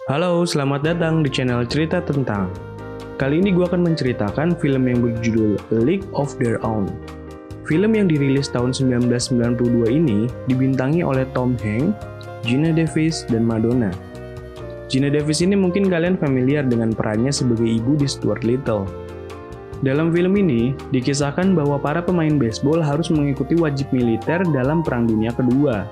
Halo, selamat datang di channel Cerita Tentang. Kali ini gue akan menceritakan film yang berjudul A League of Their Own. Film yang dirilis tahun 1992 ini dibintangi oleh Tom Hanks, Geena Davis, dan Madonna. Geena Davis ini mungkin kalian familiar dengan perannya sebagai ibu di Stuart Little. Dalam film ini, dikisahkan bahwa para pemain baseball harus mengikuti wajib militer dalam Perang Dunia Kedua.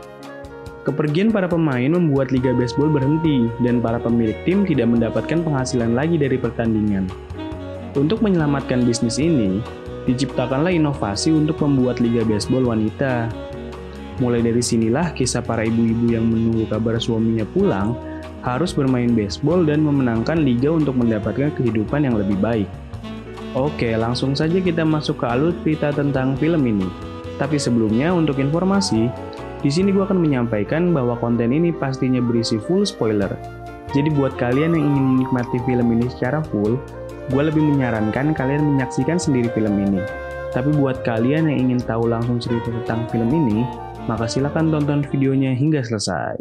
Kepergian para pemain membuat Liga Baseball berhenti dan para pemilik tim tidak mendapatkan penghasilan lagi dari pertandingan. Untuk menyelamatkan bisnis ini, diciptakanlah inovasi untuk membuat Liga Baseball wanita. Mulai dari sinilah kisah para ibu-ibu yang menunggu kabar suaminya pulang harus bermain baseball dan memenangkan liga untuk mendapatkan kehidupan yang lebih baik. Oke, langsung saja kita masuk ke alur cerita tentang film ini. Tapi sebelumnya, untuk informasi, di sini gue akan menyampaikan bahwa konten ini pastinya berisi full spoiler. Jadi buat kalian yang ingin menikmati film ini secara full, gue lebih menyarankan kalian menyaksikan sendiri film ini. Tapi buat kalian yang ingin tahu langsung cerita tentang film ini, maka silakan tonton videonya hingga selesai.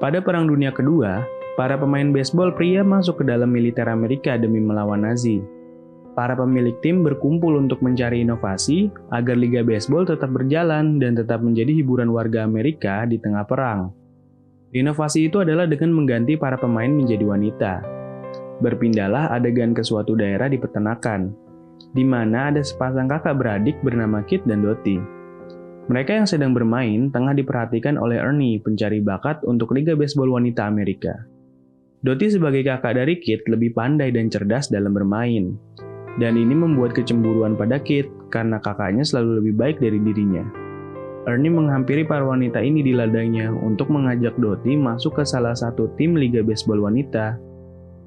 Pada Perang Dunia Kedua, para pemain baseball pria masuk ke dalam militer Amerika demi melawan Nazi. Para pemilik tim berkumpul untuk mencari inovasi agar Liga Baseball tetap berjalan dan tetap menjadi hiburan warga Amerika di tengah perang. Inovasi itu adalah dengan mengganti para pemain menjadi wanita. Berpindahlah adegan ke suatu daerah di peternakan, di mana ada sepasang kakak beradik bernama Kit dan Dottie. Mereka yang sedang bermain tengah diperhatikan oleh Ernie, pencari bakat untuk Liga Baseball Wanita Amerika. Dottie sebagai kakak dari Kit lebih pandai dan cerdas dalam bermain. Dan ini membuat kecemburuan pada Kit karena kakaknya selalu lebih baik dari dirinya. Ernie menghampiri para wanita ini di ladangnya untuk mengajak Dottie masuk ke salah satu tim Liga Baseball Wanita.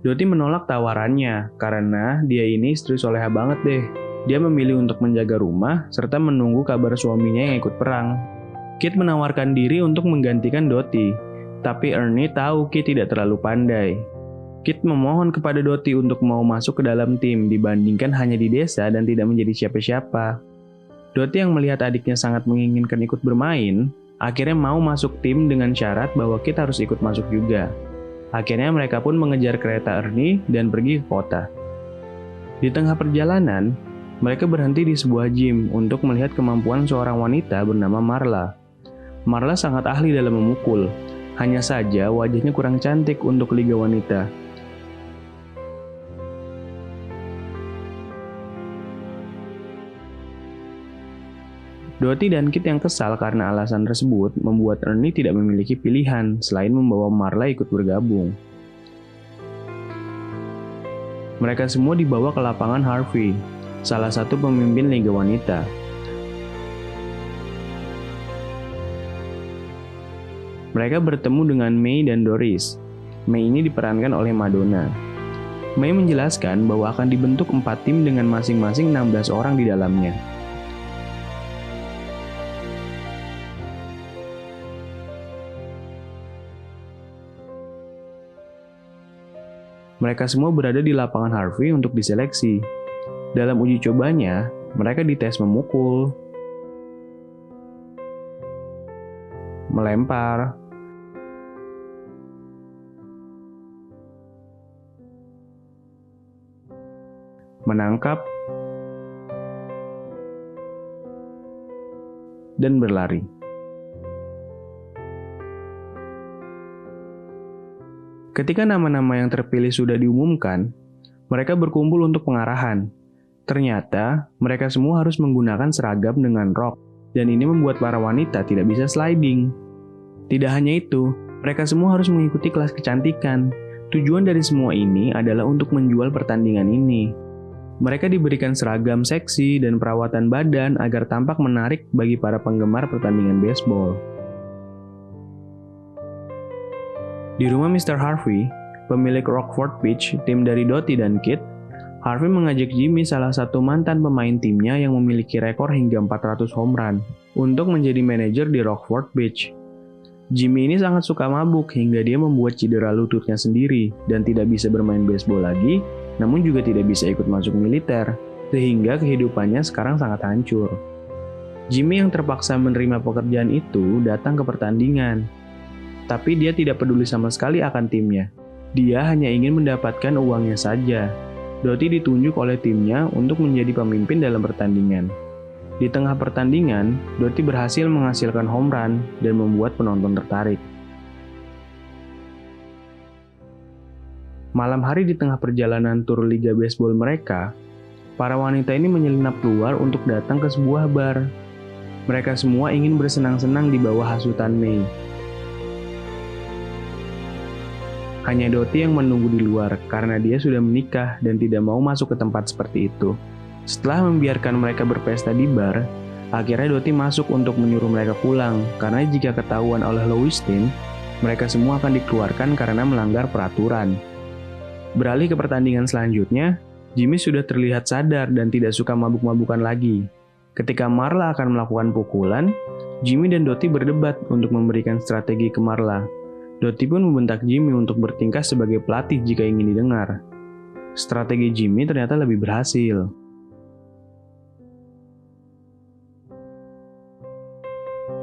Dottie menolak tawarannya karena dia ini istri soleha banget deh. Dia memilih untuk menjaga rumah serta menunggu kabar suaminya yang ikut perang. Kit menawarkan diri untuk menggantikan Dottie. Tapi Ernie tahu Kit tidak terlalu pandai. Kit memohon kepada Dottie untuk mau masuk ke dalam tim dibandingkan hanya di desa dan tidak menjadi siapa-siapa. Dottie yang melihat adiknya sangat menginginkan ikut bermain, akhirnya mau masuk tim dengan syarat bahwa Kit harus ikut masuk juga. Akhirnya mereka pun mengejar kereta Ernie dan pergi ke kota. Di tengah perjalanan, mereka berhenti di sebuah gym untuk melihat kemampuan seorang wanita bernama Marla. Marla sangat ahli dalam memukul. Hanya saja wajahnya kurang cantik untuk liga wanita. Dottie dan Kit yang kesal karena alasan tersebut membuat Ernie tidak memiliki pilihan selain membawa Marla ikut bergabung. Mereka semua dibawa ke lapangan Harvey, salah satu pemimpin liga wanita. Mereka bertemu dengan May dan Doris. May ini diperankan oleh Madonna. May menjelaskan bahwa akan dibentuk 4 tim dengan masing-masing 16 orang di dalamnya. Mereka semua berada di lapangan Harvey untuk diseleksi. Dalam uji cobanya, mereka dites memukul, melempar, menangkap, dan berlari. Ketika nama-nama yang terpilih sudah diumumkan, mereka berkumpul untuk pengarahan. Ternyata, mereka semua harus menggunakan seragam dengan rok, dan ini membuat para wanita tidak bisa sliding. Tidak hanya itu, mereka semua harus mengikuti kelas kecantikan. Tujuan dari semua ini adalah untuk menjual pertandingan ini. Mereka diberikan seragam seksi dan perawatan badan agar tampak menarik bagi para penggemar pertandingan baseball. Di rumah Mr. Harvey, pemilik Rockford Peach, tim dari Dottie dan Kit, Harvey mengajak Jimmy, salah satu mantan pemain timnya yang memiliki rekor hingga 400 home run, untuk menjadi manajer di Rockford Peach. Jimmy ini sangat suka mabuk hingga dia membuat cedera lututnya sendiri dan tidak bisa bermain baseball lagi, namun juga tidak bisa ikut masuk militer. sehingga kehidupannya sekarang sangat hancur. Jimmy yang terpaksa menerima pekerjaan itu datang ke pertandingan, tapi dia tidak peduli sama sekali akan timnya. Dia hanya ingin mendapatkan uangnya saja. Dottie ditunjuk oleh timnya untuk menjadi pemimpin dalam pertandingan. Di tengah pertandingan, Dottie berhasil menghasilkan home run dan membuat penonton tertarik. Malam hari di tengah perjalanan tur Liga Baseball mereka, para wanita ini menyelinap keluar untuk datang ke sebuah bar. Mereka semua ingin bersenang-senang di bawah hasutan May. Hanya Dottie yang menunggu di luar karena dia sudah menikah dan tidak mau masuk ke tempat seperti itu. Setelah membiarkan mereka berpesta di bar, akhirnya Dottie masuk untuk menyuruh mereka pulang karena jika ketahuan oleh Lois Lane, mereka semua akan dikeluarkan karena melanggar peraturan. Beralih ke pertandingan selanjutnya, Jimmy sudah terlihat sadar dan tidak suka mabuk-mabukan lagi. Ketika Marla akan melakukan pukulan, Jimmy dan Dottie berdebat untuk memberikan strategi ke Marla. Dottie pun membentak Jimmy untuk bertingkah sebagai pelatih jika ingin didengar. Strategi Jimmy ternyata lebih berhasil.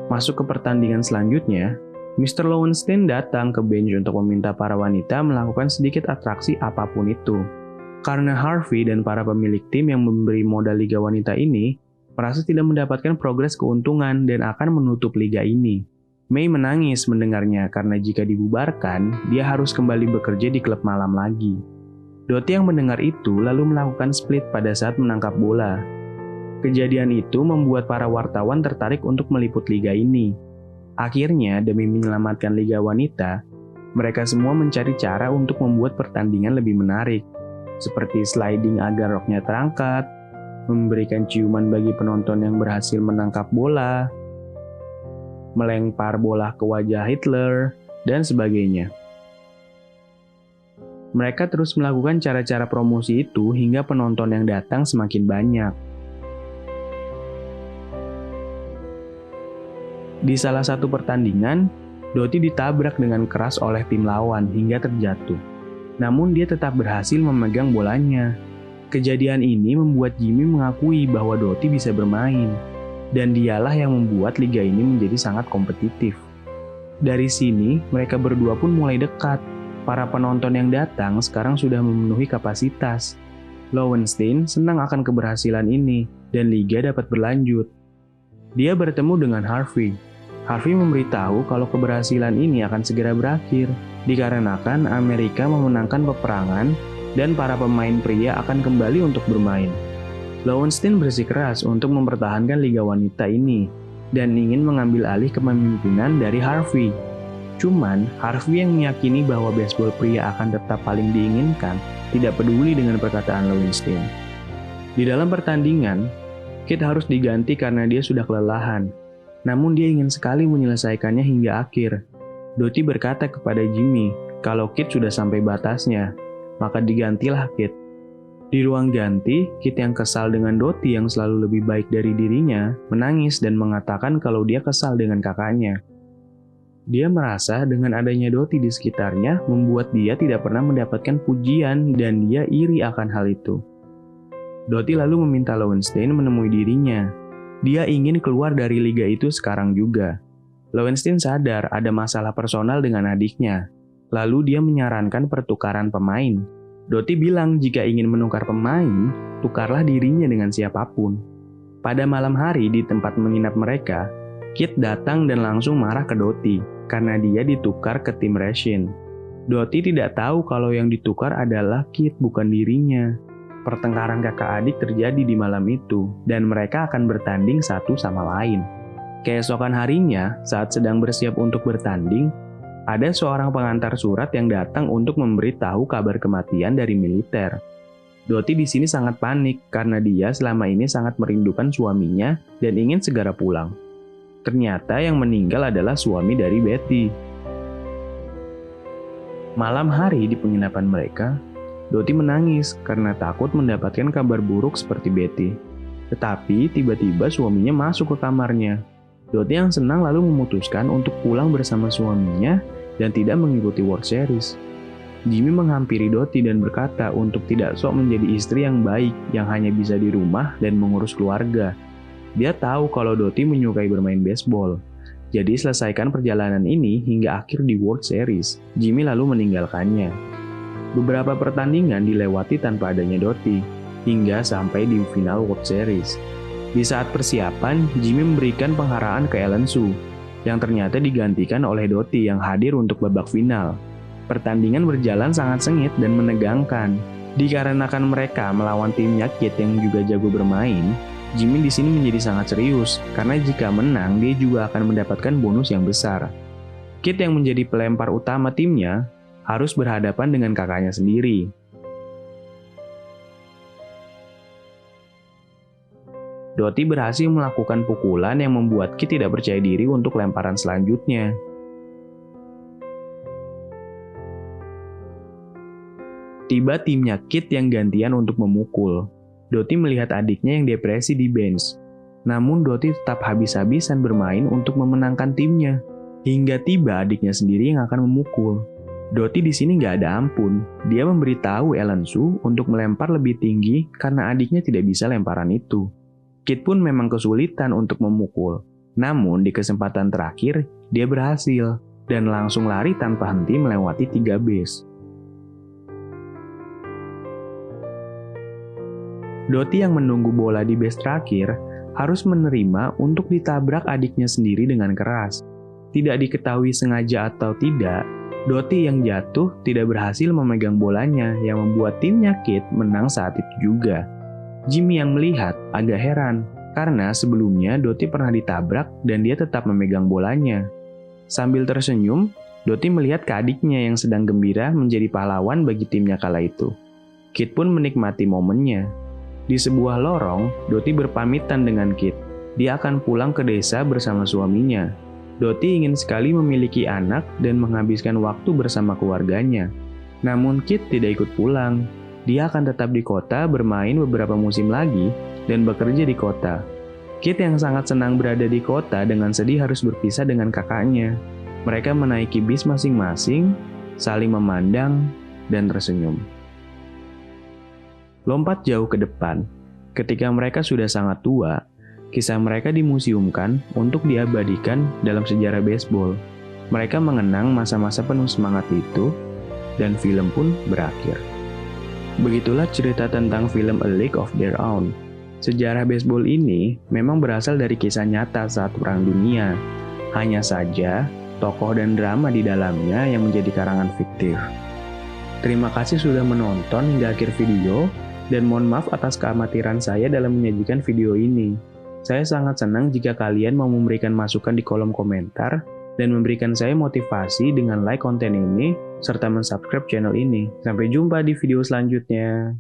Masuk ke pertandingan selanjutnya, Mr. Lowenstein datang ke bench untuk meminta para wanita melakukan sedikit atraksi apapun itu. Karena Harvey dan para pemilik tim yang memberi modal liga wanita ini merasa tidak mendapatkan progres keuntungan dan akan menutup liga ini. May menangis mendengarnya karena jika dibubarkan, dia harus kembali bekerja di klub malam lagi. Dottie yang mendengar itu lalu melakukan split pada saat menangkap bola. Kejadian itu membuat para wartawan tertarik untuk meliput liga ini. Akhirnya, demi menyelamatkan liga wanita, mereka semua mencari cara untuk membuat pertandingan lebih menarik, seperti sliding agar roknya terangkat, memberikan ciuman bagi penonton yang berhasil menangkap bola, melempar bola ke wajah Hitler, dan sebagainya. Mereka terus melakukan cara-cara promosi itu hingga penonton yang datang semakin banyak. Di salah satu pertandingan, Dottie ditabrak dengan keras oleh tim lawan hingga terjatuh. Namun dia tetap berhasil memegang bolanya. Kejadian ini membuat Jimmy mengakui bahwa Dottie bisa bermain, dan dialah yang membuat liga ini menjadi sangat kompetitif. Dari sini, mereka berdua pun mulai dekat. Para penonton yang datang sekarang sudah memenuhi kapasitas. Lowenstein senang akan keberhasilan ini, dan liga dapat berlanjut. Dia bertemu dengan Harvey. Harvey memberitahu kalau keberhasilan ini akan segera berakhir, dikarenakan Amerika memenangkan peperangan dan para pemain pria akan kembali untuk bermain. Lowenstein bersikeras untuk mempertahankan liga wanita ini dan ingin mengambil alih kepemimpinan dari Harvey. Cuman, Harvey yang meyakini bahwa baseball pria akan tetap paling diinginkan, tidak peduli dengan perkataan Lowenstein. Di dalam pertandingan, Kit harus diganti karena dia sudah kelelahan. Namun dia ingin sekali menyelesaikannya hingga akhir. Dottie berkata kepada Jimmy kalau Kit sudah sampai batasnya, maka digantilah Kit. Di ruang ganti, Kit yang kesal dengan Dottie yang selalu lebih baik dari dirinya, menangis dan mengatakan kalau dia kesal dengan kakaknya. Dia merasa dengan adanya Dottie di sekitarnya membuat dia tidak pernah mendapatkan pujian dan dia iri akan hal itu. Dottie lalu meminta Lowenstein menemui dirinya. Dia ingin keluar dari liga itu sekarang juga. Lowenstein sadar ada masalah personal dengan adiknya. Lalu dia menyarankan pertukaran pemain. Dottie bilang jika ingin menukar pemain, tukarlah dirinya dengan siapapun. Pada malam hari di tempat menginap mereka, Kit datang dan langsung marah ke Dottie karena dia ditukar ke tim Racine. Dottie tidak tahu kalau yang ditukar adalah Kit, bukan dirinya. Pertengkaran kakak adik terjadi di malam itu, dan mereka akan bertanding satu sama lain. Keesokan harinya, saat sedang bersiap untuk bertanding, ada seorang pengantar surat yang datang untuk memberitahu kabar kematian dari militer. Dottie di sini sangat panik karena dia selama ini sangat merindukan suaminya dan ingin segera pulang. Ternyata yang meninggal adalah suami dari Betty. Malam hari di penginapan mereka, Dottie menangis karena takut mendapatkan kabar buruk seperti Betty. Tetapi tiba-tiba suaminya masuk ke kamarnya. Dottie yang senang lalu memutuskan untuk pulang bersama suaminya dan tidak mengikuti World Series. Jimmy menghampiri Dottie dan berkata untuk tidak sok menjadi istri yang baik yang hanya bisa di rumah dan mengurus keluarga. Dia tahu kalau Dottie menyukai bermain baseball. Jadi selesaikan perjalanan ini hingga akhir di World Series. Jimmy lalu meninggalkannya. Beberapa pertandingan dilewati tanpa adanya Dottie, hingga sampai di final World Series. Di saat persiapan, Jimmy memberikan penghargaan ke Ellen Sue, yang ternyata digantikan oleh Dottie yang hadir untuk babak final. Pertandingan berjalan sangat sengit dan menegangkan. Dikarenakan mereka melawan timnya Kit yang juga jago bermain, Jimmy di sini menjadi sangat serius karena jika menang dia juga akan mendapatkan bonus yang besar. Kit yang menjadi pelempar utama timnya harus berhadapan dengan kakaknya sendiri. Dottie berhasil melakukan pukulan yang membuat Kit tidak percaya diri untuk lemparan selanjutnya. Tiba timnya Kit yang gantian untuk memukul. Dottie melihat adiknya yang depresi di bench. Namun Dottie tetap habis-habisan bermain untuk memenangkan timnya. Hingga tiba adiknya sendiri yang akan memukul. Dottie di sini nggak ada ampun. Dia memberitahu Ellen Sue untuk melempar lebih tinggi karena adiknya tidak bisa lemparan itu. Kit pun memang kesulitan untuk memukul. Namun di kesempatan terakhir, dia berhasil dan langsung lari tanpa henti melewati 3 base. Dottie yang menunggu bola di base terakhir harus menerima untuk ditabrak adiknya sendiri dengan keras. Tidak diketahui sengaja atau tidak, Dottie yang jatuh tidak berhasil memegang bolanya yang membuat timnya Kit menang saat itu juga. Jimmy yang melihat agak heran karena sebelumnya Dottie pernah ditabrak dan dia tetap memegang bolanya. Sambil tersenyum, Dottie melihat ke adiknya yang sedang gembira menjadi pahlawan bagi timnya kala itu. Kit pun menikmati momennya. Di sebuah lorong, Dottie berpamitan dengan Kit. Dia akan pulang ke desa bersama suaminya. Dottie ingin sekali memiliki anak dan menghabiskan waktu bersama keluarganya. Namun Kit tidak ikut pulang. Dia akan tetap di kota bermain beberapa musim lagi dan bekerja di kota. Kit yang sangat senang berada di kota dengan sedih harus berpisah dengan kakaknya. Mereka menaiki bis masing-masing, saling memandang, dan tersenyum. Lompat jauh ke depan. Ketika mereka sudah sangat tua, kisah mereka dimuseumkan untuk diabadikan dalam sejarah baseball. Mereka mengenang masa-masa penuh semangat itu, dan film pun berakhir. Begitulah cerita tentang film A League of Their Own. Sejarah baseball ini memang berasal dari kisah nyata saat Perang Dunia. Hanya saja, tokoh dan drama di dalamnya yang menjadi karangan fiktif. Terima kasih sudah menonton hingga akhir video, dan mohon maaf atas keamatiran saya dalam menyajikan video ini. Saya sangat senang jika kalian mau memberikan masukan di kolom komentar, dan memberikan saya motivasi dengan like konten ini, serta mensubscribe channel ini. Sampai jumpa di video selanjutnya.